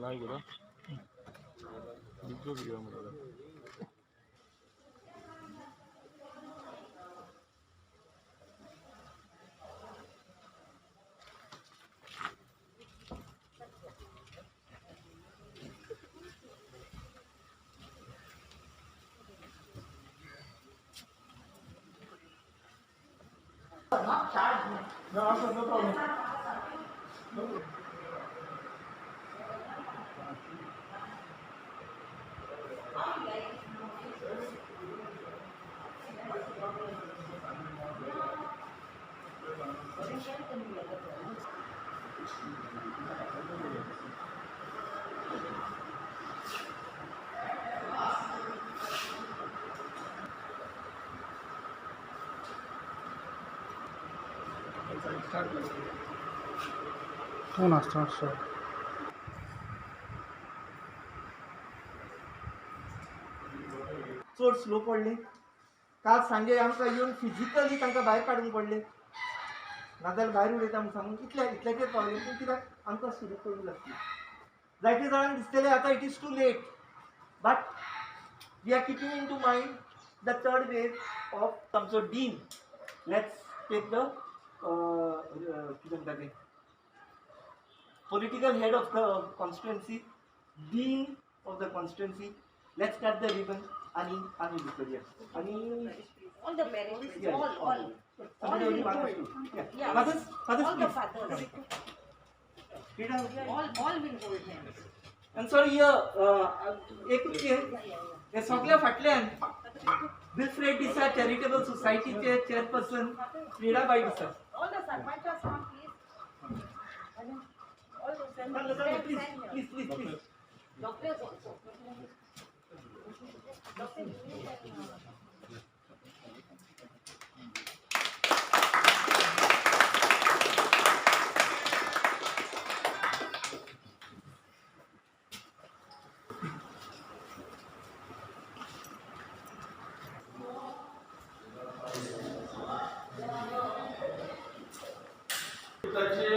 नाही गेला बिजो गेला मला Not charge me. No, no problem. No problem. हो ना स्टार्ट चड स्लो पडले काल सांजे आमकां येवन फिजिकली तांकां भायर काडून पडले नाजाल्यार भायर उडयता म्हूण सांगून इतल्याचेर पावले पूण कित्याक आमकां सुरू करूंक लागली जायते जाणांक दिसतलें आतां it is too late but we are keeping in to mind the third wave of आमचो डीन लेट्स टेक द कितें म्हणटा तें political head of the constituency, dean of the constituency. Let's cut the ribbon. Ani Victoria. Ani. All the parents, Yeah, all. Somebody only fathers too. Yeah. Fathers, All the please. fathers. Rita. All will hold hands. And sorry, एकूच हे सगळ्या फाटल्यान Wilfred डिसा charitable सोसायटीचे chairperson फ्रीडाबाई डिसा. All the sarpanchas come, please. All the sarpanchas, Please. doctors also. Doctors.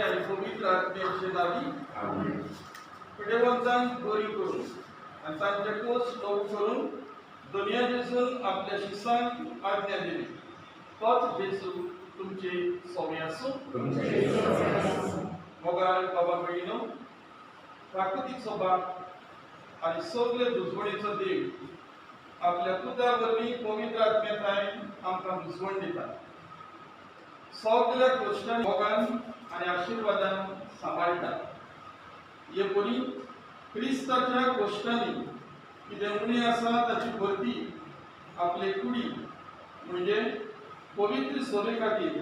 आणि पवित्र आत्म्याचे दावी पिढेवंतान बरी करून आणि तांचे कोस लोक करून दुनिया जेसून आपल्या शिष्यांक आज्ञा दिली तोच जेसू तुमचे सोमे आसूं मोगाल बाबा भयणीनो प्राकृतीक सोबाक आणि सगळे दुजवणीचो देव आपल्या पुता वरवीं पवित्र आत्म्याताय आमकां दुजवण दिता सगळ्या गोष्टांनी मोगान आणि आशीर्वादान सांबाळटा हे कोणी क्रिस्ताच्या गोष्टांनी कितें उणें आसा ताची भरती आपले कुडी म्हणजे पवित्र सोबे खातीर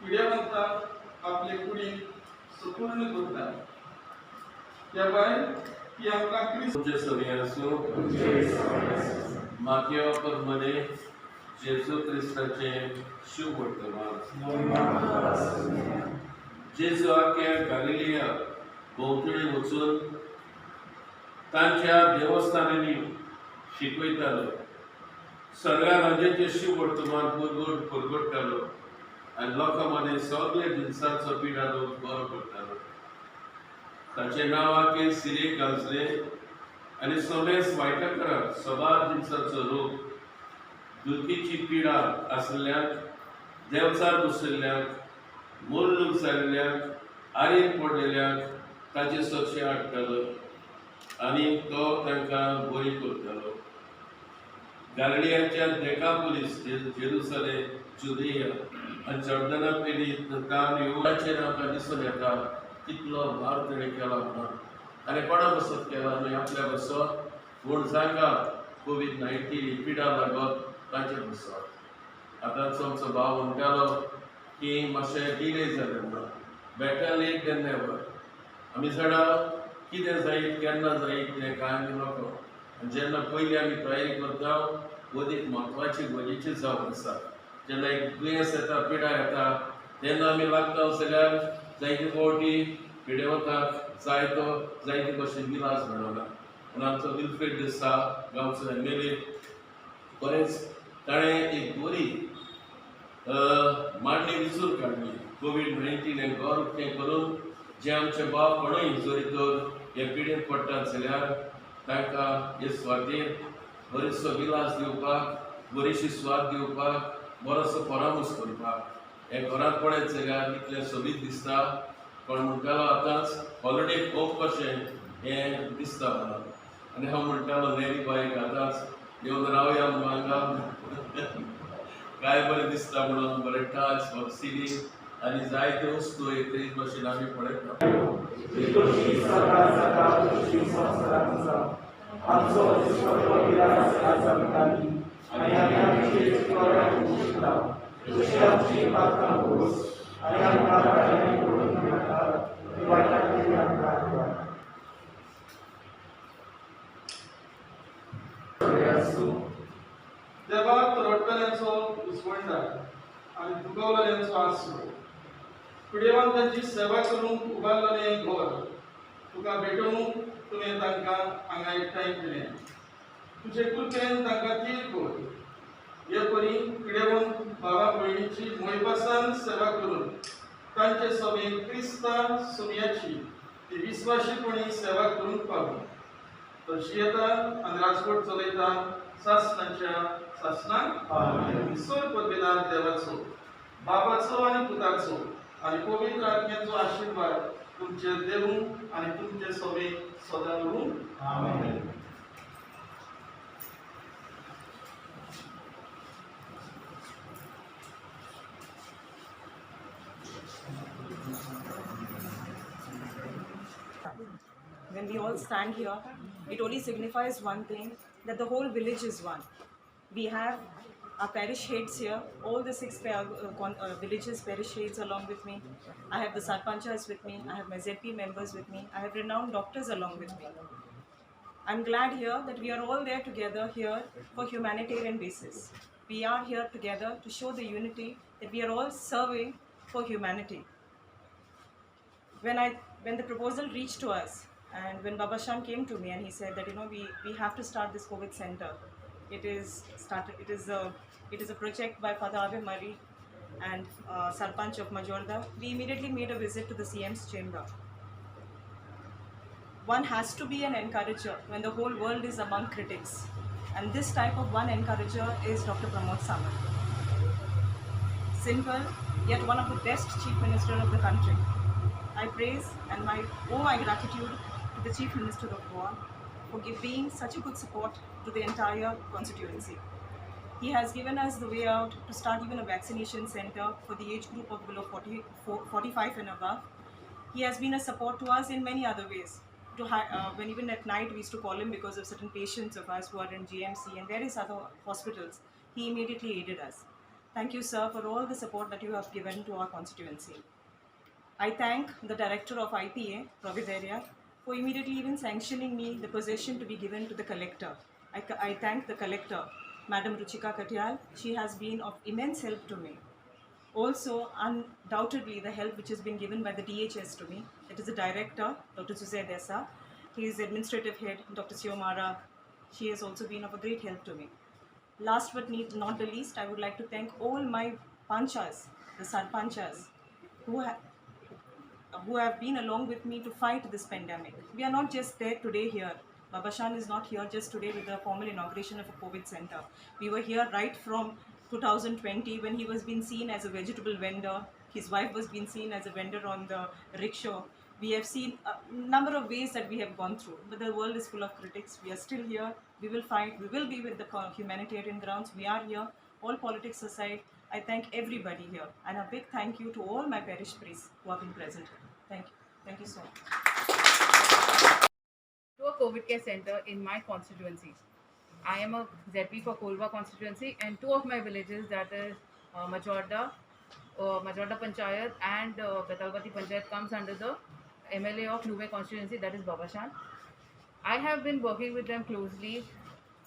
पिढेवंतांक आपले कुडी सुपूर्ण करता त्या भायर ती आमकां तुमचे सगळे आसूं मागयो परमने जेजू क्रिस्ताचे शुभ वर्तमान जेजू आख्या गालिलिया भोंवतणी वचून तांच्या देवस्थानांनी शिकयतालो सगळ्या राज्याचे शुभ वर्तमान परगडटालो आनी लोकां मदें सगळे जिन्सांचो पिडा लोक बरो करतालो ताचें नांव आख्खे सिरेक गांजलें आनी सोमेस वायटकाराक सबार जिन्सांचो रोग दुखीची पिडा आसलेल्यांक देवचार बसयल्ल्यांक मोल्लूक जाल्ल्यांक आरेक पडलेल्यांक ताचे सोक्षे हाडटालो आनी तो तांकां बरी करतालो गालिलियाच्या डेकापोलीस जेरुसलेम जुदिया आनी जॉर्डना पेरींत काम येवपाचेर आमकां दिसून येता कितलो भार तेणें केला म्हणून आनी कोणा बसत केला न्हय आपल्या बसत म्हूण जांकां कोविड-19 पिडा लागत तांचे बसत आतांचो आमचो भाव म्हणटालो की मातशें डिले जालें म्हणून बेटर लेट दॅन नेवर आमी जाणा कितें जायत केन्ना जायत तें कांय नको आनी जेन्ना पयलीं आमी तयारी करता अदीक म्हत्वाची गरजेची जावन आसा जेन्ना एक दुयेंस येता पिडा येता तेन्ना आमी लागता जाल्यार जायते फावटी पिडेवंताक जायते भशेन इलाज मेळना म्हणून आमचो विल्फ्रेड डिसा गांवचो MLA बरेंच ताणें एक बरी मांडणी विचूर काडली कोविड-19 हें गौरव करून जे आमचे भाव कोणूय जोरी तर हे पिडेंत पडटात जाल्यार तांकां हे स्वार्थेर बरेचसो विलास दिवपाक, बरीशी स्वाद दिवपाक, बरोसो परामर्श करपाक. हे घरांत पळयत जाल्यार इतलें सोबीत दिसता, कोण म्हणटालो आतांच हॉलिडे होम कशें हें दिसता म्हणून. आनी हांव म्हणटालो नेरी बायक आतांच येवन रावया म्हणून हांगा काय बरें दिसता म्हणून, बरें टच ऑफ सिलींग आनी जायत्यो वस्तू ते भशेन आमी पळयता. आमचो दिसपट्टो विलास आज आमकांनी आनी आमी आमची चुकोवण्या शिकता तशी आमची पात्रां पुरूस आनी आमकां काळजी करून घेता ती वायटांतली आमकां आठवण. देवाक रडटल्यांचो उसवणटा आनी दुखवलेल्यांचो आसरो. पिडेवान तांची सेवा करूंक उबारलेलें घर तुका भेटोवंक तुवें तांकां हांगा एकठांय केलें. तुजे कृपेन तांकां तीर कर. हे परी पिडेवंत भावा भयणीची मोयपासान सेवा करून तांचे सभेक क्रिस्तां सुमयाची ती विस्वाशीपणी सेवा करूंक पावूं. तशी येता आनी राजकोट चलयता सासणाच्या सासणाक ईश्वर पदवीदार देवाचो, बापाचो आनी पुताचो आनी पवित्र आत्म्याचो आशिर्वाद तुमचेर देवूं आनी तुमचे सभेक सदां उरूं. आमेन. When we all stand here, it only signifies one thing, that the whole village is one. We have our parish heads here, all the six villages parish heads along with me. I have the sarpanchas with me, I have my ZP members with me, I have renowned doctors along with me. I'm glad here that we are all there together here for humanitarian basis. We are here together to show the unity that we are all serving for humanity. When the proposal reached to us, and when Baba Shan came to me and he said that we have to start this COVID center. It is a project by Father Ave Murray and Sarpanch of Majorda. We immediately made a visit to the CM's chamber. One has to be an encourager when the whole world is among critics, and this type of one encourager is Dr. Pramod Samant. Simple, yet one of the best chief minister of the country. I praise and owe my gratitude to the Chief Minister of Goa for being such a good support to the entire constituency. He has given us the way out to start even a vaccination center for the age group of below 45 and above. He has been a support to us in many other ways. When even at night we used to call him because of certain patients of us who are in GMC and various other hospitals, he immediately aided us. Thank you, sir, for all the support that you have given to our constituency. I thank the director of IPA, Provideria, for immediately even sanctioning me the possession to be given to the collector. I thank the collector, Madam Ruchika Katyal. She has been of immense help to me. Also, undoubtedly, the help which has been given by the DHS to me. It is the director, Dr. Suzay Desa. His administrative head, Dr. Siomara. She has also been of a great help to me. Last but not the least, I would like to thank all my panchas, the sarpanchas, who have been along with me to fight this pandemic. We are not just there today here. Baba Shan is not here just today with the formal inauguration of a COVID center. We were here right from 2020 when he was being seen as a vegetable vendor. His wife was being seen as a vendor on the rickshaw. We have seen a number of ways that we have gone through, but the world is full of critics. We are still here. We will fight. We will be with the humanitarian grounds. We are here. All politics aside, I thank everybody here, and a big thank you to all my parish priests who have been present here. Thank you. Thank you so much. To a COVID care center in my constituency. I am a ZP for Kolva constituency, and two of my villages, that is Majorda Panchayat and Betalbati Panchayat, comes under the MLA of Nuve constituency, that is Baba Shan. I have been working with them closely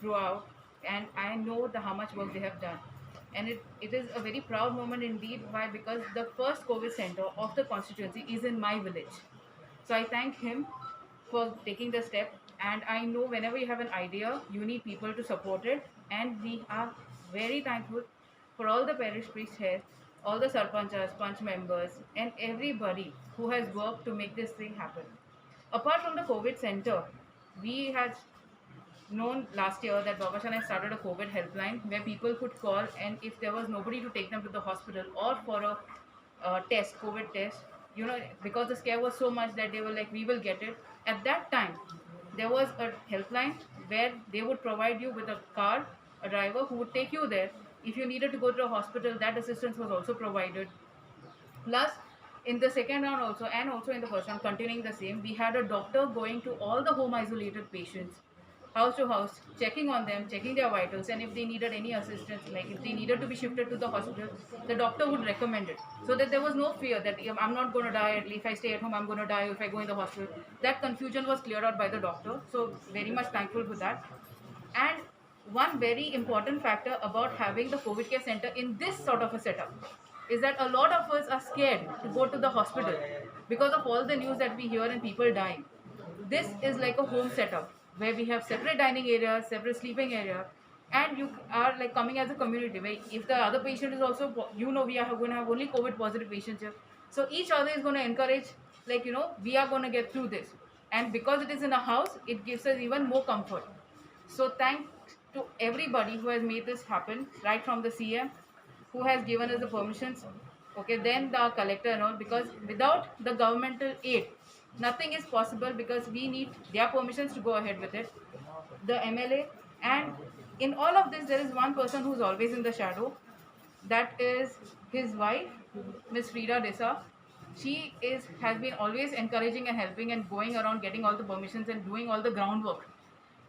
throughout, and I know how much work they have done. And it is a very proud moment indeed. Why? Because the first COVID center of the constituency is in my village. So I thank him for taking the step, and I know whenever you have an idea, you need people to support it, and we are very thankful for all the parish priests here, all the sarpanchas, punch members, and everybody who has worked to make this thing happen. Apart from the COVID center, we had known last year that Babashan has started a COVID helpline where people could call, and if there was nobody to take them to the hospital or for a test, COVID test, you know, because the scare was so much that they were like, we will get it. At that time, there was a helpline where they would provide you with a car, a driver who would take you there. If you needed to go to a hospital, that assistance was also provided. Plus, in the second round also, and also in the first round, continuing the same, we had a doctor going to all the home isolated patients, house to house, checking on them, checking their vitals, and if they needed any assistance, like if they needed to be shifted to the hospital, the doctor would recommend it. So that there was no fear that I'm not going to die, if I stay at home, I'm going to die, if I go in the hospital. That confusion was cleared out by the doctor. So, very much thankful for that. And one very important factor about having the COVID care center in this sort of a setup is that a lot of us are scared to go to the hospital because of all the news that we hear and people dying. This is like a home setup where we have separate dining areas, separate sleeping area, and you are like coming as a community where if the other patient is also, you know, we are going to have only COVID positive patients here. So each other is going to encourage, like, you know, we are going to get through this. And because it is in a house, it gives us even more comfort. So thanks to everybody who has made this happen, right from the CM, who has given us the permissions, okay, then the collector and all, because without the governmental aid, nothing is possible because we need their permissions to go ahead with it, the MLA. And in all of this, there is one person who's always in the shadow. That is his wife, Miss Frida Desa. She has been always encouraging and helping and going around getting all the permissions and doing all the groundwork.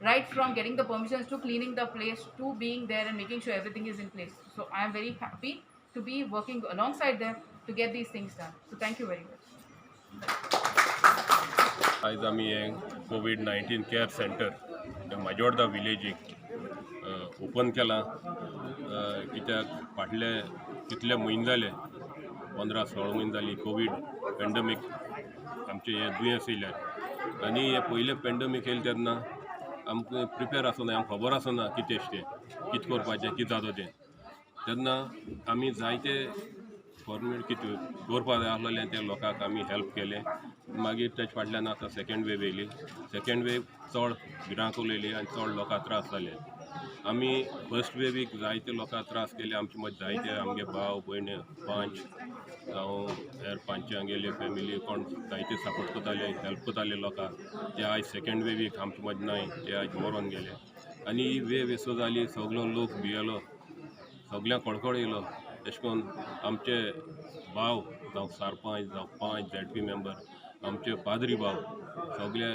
Right from getting the permissions to cleaning the place to being there and making sure everything is in place. So I am very happy to be working alongside them to get these things done. So thank you very much. आज आमी हें COVID-19 care centre Majorda विलेजीक open केलां कित्याक फाटले कितले म्हयने जाले 15-16 म्हयने जालीं कोवीड पेंडेमीक आमचें हें दुयेंस येयल्यार आनी हे पयले पेंडेमीक येयले तेन्ना आमकां प्रिपेर आसना आमकां खबर आसना कितें कितें करपाचें कितें जाता तें तेन्ना आमी जायते गव्हर्मेंट कितें करपा जाय आसलेलें त्या लोकांक आमी हेल्प केलें मागीर तेच्या फाटल्यान आतां सेकेंड वेव येयली सेकेंड वेव चड भिरांत उलयली आनी चड लोकांक त्रास जाले आमी फर्स्ट वेवीक जायते लोकांक त्रास केले आमचे मदीं जायते आमगे भाव भयण पंच जावं हेर पंचां गेले फॅमिली कोण जायते सपोर्ट करताले हेल्प करताले लोकांक ते आयज सेकेंड वेवीक आमचे मदीं नाय ते आयज मरोन गेले आनी ही वेव एसो जाली सगलो लोक भियेलो सगल्यांक कळकळ येयलो तशें करून आमचे भाव जावं सरपंच जावं पंच ZP मेंबर आमचे पाद्री भाव सगळे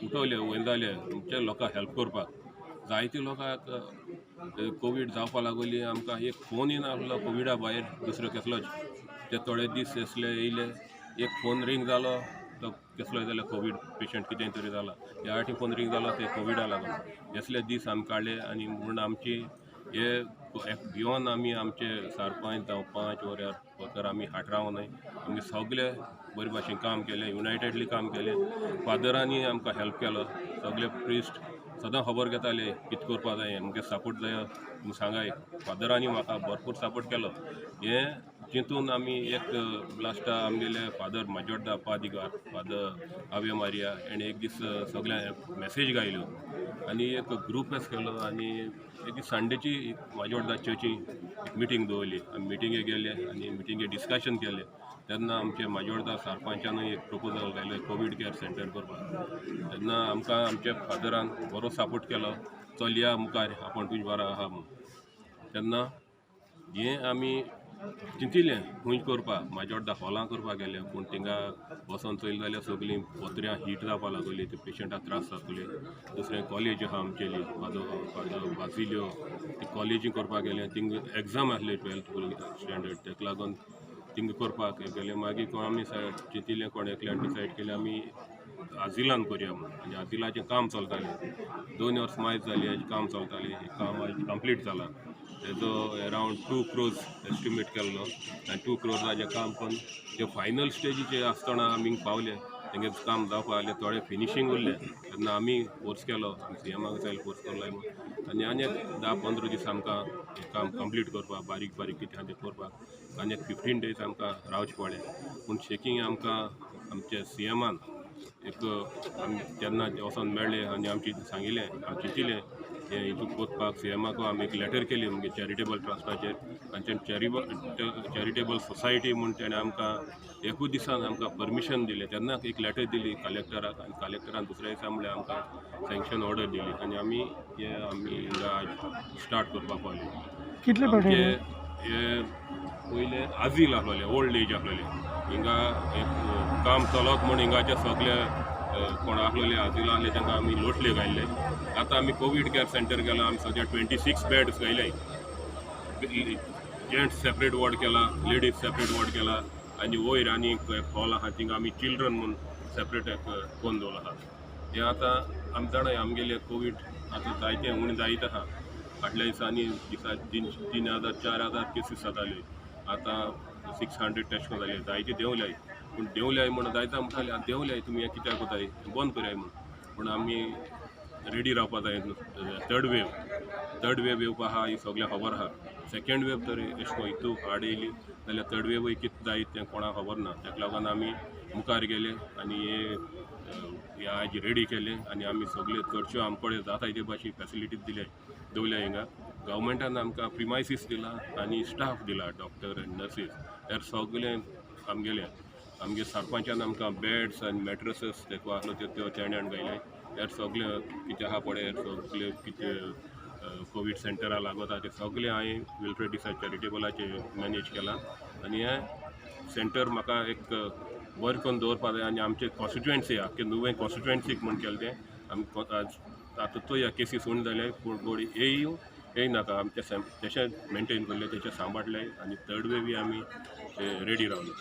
उठवले वयर जाले आमच्या लोकांक हेल्प करपाक जायते लोकांक कोवीड जावपा लागली आमकां एक फोन येनासलो कोविडा भायर दुसरो कसलोच ते थोडे दीस असले येयले एक फोन रिंग जालो तो कसलोय जाल्यार कोवीड पेशंट कितें तरी जाला ह्या फाटी फोन रिंग जालो ते कोविडा लागून असले दीस आमी काडले आनी म्हणून आमची हे भियोन आमी आमचे सरपंच जावं पंच वर वर्कर आमी हाट रावनाय आमी सगळे बरे भाशेन काम केलें युनायटेडली काम केलें फादरांनी आमकां हेल्प केलो सगळे प्रिस्ट सदां खबर घेताले कितें करपा जाय आमकां सपोर्ट जाय तुमी सांगाय फादरांनी म्हाका भरपूर सपोर्ट केलो हे चिंतून आमी एक लास्टा आमगेले फादर माजोर्डा पादिगार फादर आवे मारिया हेणें एक दीस सगळ्यांक मॅसेज गायल्यो आनी एक ग्रूप केलो आनी एक दीस संडेची माजोर्डा चर्ची एक मिटींग दवरली आमी मिटिंगेक गेले आनी मिटिंगेक डिस्कशन केलें तेन्ना आमचे माजोर्डा सरपंचानूय एक प्रपोजल घायलो कोवीड केअर सेंटर करपाक तेन्ना आमकां आमच्या फादरान बरो सपोर्ट केलो चल या मुखार आपूण तुजे बरो आहा म्हूण तेन्ना हें आमी चिंतिल्लें खूंय करपाक माजोर्डा हॉलां करपाक गेले पूण थिंगा वचोन चोयलें जाल्यार सगळीं पत्र्यां हीट जावपा लागली ते पेशंटाक त्रास जातले दुसरें कॉलेज आहा आमचेली बाजिल्यो ती कॉलेजी करपाक गेले थिंगा एग्जाम आसले 12th स्टँडर्ड तेका लागून थिंगा करपाक गेले मागीर आमी चिंतिल्लें कोण एकल्यान डिसायड केलें आमी आजिलान करया म्हणून आनी आजिलाचें काम चलतालें 2 वर्स मायज जालीं हेजें काम चलतालें हें काम आयज कंप्लीट जालां तेजो अरावंड 2 crores एस्टिमेट केल्लो आनी 2 crores काम करून ते फायनल स्टेजीचेर आसतना आमी पावले तेंगे काम जावपा लागलें थोडें फिनिशींग उरलें तेन्ना आमी फोर्स केलो CMाक जाय फोर्स करलो म्हणून आनी एक 10-15 दीस आमकां हें काम कंप्लीट करपाक बारीक बारीक कितें आहा तें करपाक आनी एक 15 days आमकां रावचें पडलें पूण शेकींग आमकां आमच्या CMान एक तेन्ना वचोन मेळ्ळे आनी आमची सांगिल्लें हांव चिंतिल्लें हें हितून कोचपाक सीएमाक आमी एक लेटर केली म्हणजे चॅरिटेबल ट्रस्टाचेर आनी चॅरिटेबल सोसायटी म्हूण तेणें आमकां एकूच दिसान आमकां परमिशन दिलें तेन्ना एक लेटर दिली कलेक्टराक आनी कलेक्टरान दुसऱ्या दिसा म्हणल्यार आमकां सँक्शन ऑर्डर दिली आनी आमी हिंगा आज स्टार्ट करपाक पावले कितले आमचे हे पयले आजील आसलेले ओल्ड एज आसलेले हिंगा एक काम चलत म्हूण हिंगाचे सगळे कोण आसलेले आजील आसले तांकां आमी लोटले घायल्ले आतां आमी कोवीड केअर सेंटर केलां आमी सद्या 26 बेड्स घायले जेंट्स सेपरेट वॉर्ड केला लेडीज सेपरेट वॉर्ड केला आनी वयर आनी एक हॉल आहा थिंगा आमी चिल्ड्रन म्हूण सेपरेट एक कोण दवरला आहा हें आतां आमी जाणाय आमगेले कोवीड आतां जायते उणें जायत आहा फाटल्या दिसांनी दिसा 3,000-4,000 केसीस जाताल्यो आतां 600 टेस्ट जाले जायते देंवल्याय पूण देंवल्याय म्हूण जायता म्हणटाले देंवल्याय तुमी हें कित्याक कोताय बंद करयाय पूण आमी रेडी रावपा जाय थर्ड वेव येवपा आहा ही सगळ्या खबर आहा सेकेंड वेव तर एश को हितू हाड येयली जाल्यार थर्ड वेवूय कितें जायत तें कोणाक खबर ना ताका लागून आमी मुखार गेले आनी हे आज रेडी केले आनी आमी सगळे चडश्यो आमचे कडेन जाता ते भाशेन फॅसिलिटीज दिले दवरल्या हिंगा गव्हर्मेंटान आमकां प्रिमायसीस दिला आनी स्टाफ दिला डॉक्टर आनी नर्सीस त्यार सगळे आमगे सरपंचान आमकां बेड्स आनी मॅट्रसेस तेका आसलो त्यो तेणे हाडून गायले त्यार सगळे कितें आहा पळय सगळे कितें कोवीड सेंटरा लागता ते सगळे हांवें विलफ्रेड देसाय चॅरिटेबलाचे मॅनेज केला आनी हें सेंटर म्हाका एक बरें करून दवरपा जाय आनी आमचे कॉन्स्टिट्युएन्सी आहा नुवें कॉन्स्टिट्युएन्सीक म्हूण केलें तें आमी तातूंत ह्या केसीस उणी जाले पूण गोडी येयनाका आमी तशें मेंटेन करलें तशें सांबाळलें आनी थर्ड वेव आमी रेडी रावले